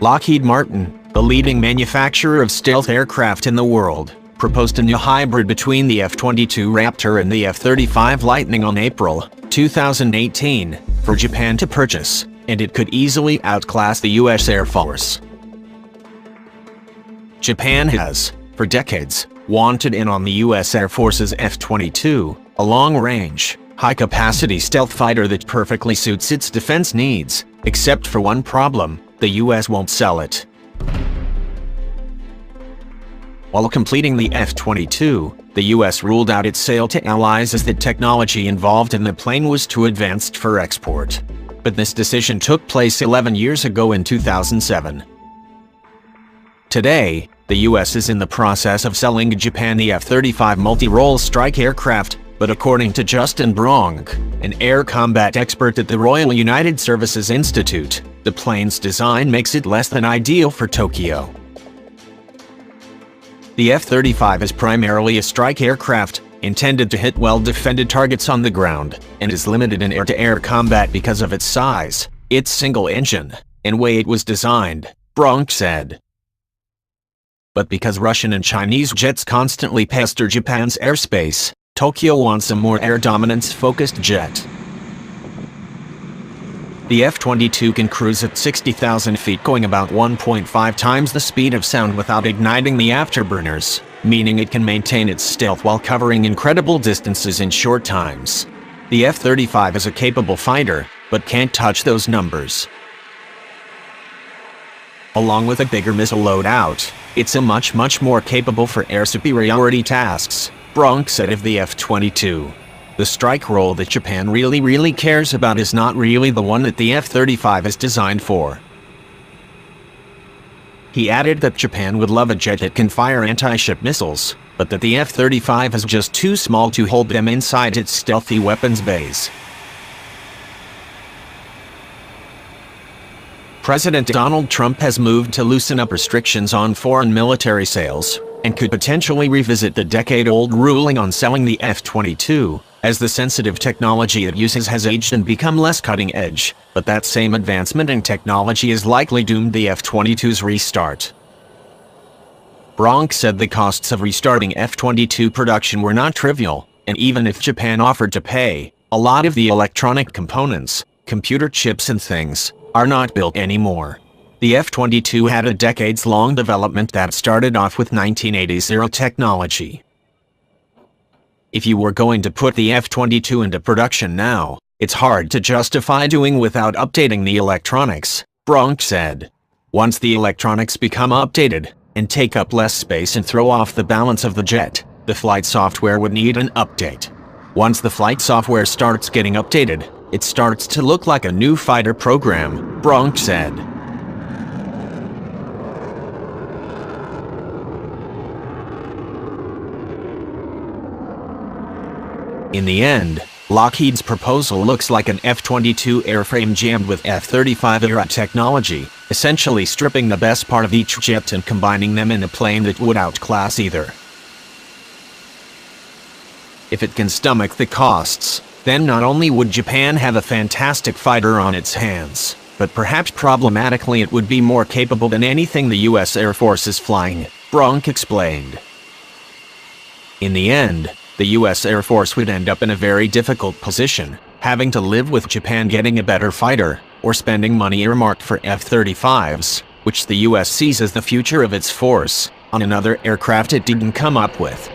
Lockheed Martin, the leading manufacturer of stealth aircraft in the world, proposed a new hybrid between the F-22 Raptor and the F-35 Lightning on April 2018 for Japan to purchase, and it could easily outclass the U.S. Air Force. Japan has, for decades, wanted in on the U.S. Air Force's F-22, a long-range, high-capacity stealth fighter that perfectly suits its defense needs, except for one problem: the U.S. won't sell it. While completing the F-22, the U.S. ruled out its sale to allies as the technology involved in the plane was too advanced for export. But this decision took place 11 years ago in 2007. Today, the U.S. is in the process of selling Japan the F-35 multi-role strike aircraft, but according to Justin Bronk, an air combat expert at the Royal United Services Institute, the plane's design makes it less than ideal for Tokyo. The F-35 is primarily a strike aircraft, intended to hit well-defended targets on the ground, and is limited in air-to-air combat because of its size, its single engine, and way it was designed, Bronk said. But because Russian and Chinese jets constantly pester Japan's airspace, Tokyo wants a more air dominance-focused jet. The F-22 can cruise at 60,000 feet, going about 1.5 times the speed of sound without igniting the afterburners, meaning it can maintain its stealth while covering incredible distances in short times. The F-35 is a capable fighter, but can't touch those numbers. Along with a bigger missile loadout, it's a much more capable for air superiority tasks, Bronk said of the F-22. The strike role that Japan really cares about is not really the one that the F-35 is designed for. He added that Japan would love a jet that can fire anti-ship missiles, but that the F-35 is just too small to hold them inside its stealthy weapons bays. President Donald Trump has moved to loosen up restrictions on foreign military sales, and could potentially revisit the decade-old ruling on selling the F-22, as the sensitive technology it uses has aged and become less cutting-edge, but that same advancement in technology is likely doomed the F-22's restart. Bronk said the costs of restarting F-22 production were not trivial, and even if Japan offered to pay, a lot of the electronic components, computer chips and things, are not built anymore. The F-22 had a decades-long development that started off with 1980s era technology. If you were going to put the F-22 into production now, it's hard to justify doing without updating the electronics, Bronk said. Once the electronics become updated, and take up less space and throw off the balance of the jet, the flight software would need an update. Once the flight software starts getting updated, it starts to look like a new fighter program, Bronk said. In the end, Lockheed's proposal looks like an F-22 airframe jammed with F-35 era technology, essentially stripping the best part of each jet and combining them in a plane that would outclass either. If it can stomach the costs, then not only would Japan have a fantastic fighter on its hands, but perhaps problematically it would be more capable than anything the U.S. Air Force is flying, Bronk explained. In the end, the U.S. Air Force would end up in a very difficult position, having to live with Japan getting a better fighter, or spending money earmarked for F-35s, which the U.S. sees as the future of its force, on another aircraft it didn't come up with.